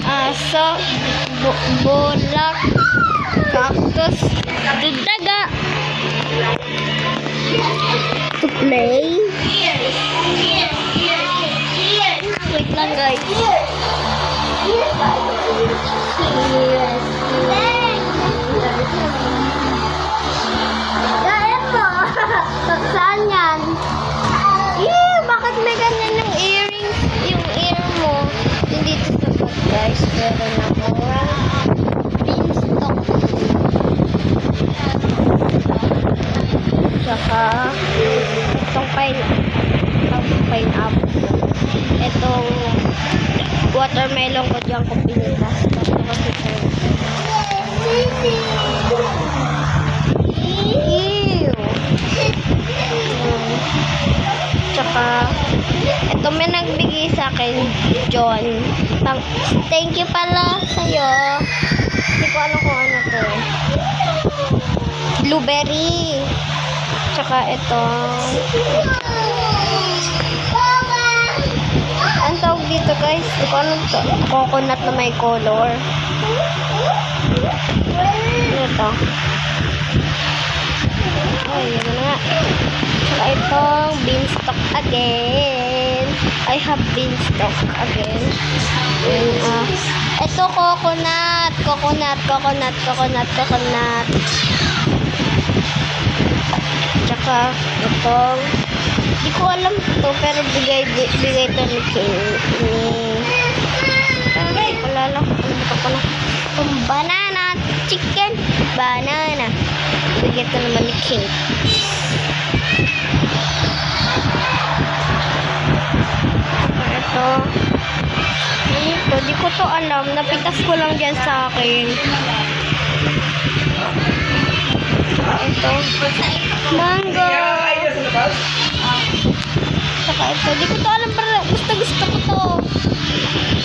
Aso, bulak, cactus, daga. To play. Wait lang guys. Saan yan? Bakit may ganyan yung earrings? Yung ear mo. Hindi ito sapat guys. Meron ako beanstalk. Tsaka itong pineapple. Itong watermelon ko dyan ko pinitas. Tsaka ito may nagbigay sa akin, John. Thank you pala sa'yo. Hindi ko alam kung ano to. Blueberry. Tsaka ito. Ang tawag dito guys, hindi ko alam to. Coconut na may color. Ano to? Ay, yun nga. Tsaka itong beanstalk again. I have beanstalk again. And, ito coconut. Tsaka itong, di ko alam to, pero bigay to ni King. Palala ko na. Itong banana, chicken, banana. Bigay to naman ni King. Ito, di ko to alam. Napitas ko lang dyan sa akin. Ito, mango. Saka ito, di ko to alam, pero gusto ko to.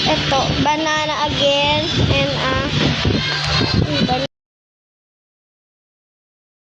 Ito, banana again. And, banana.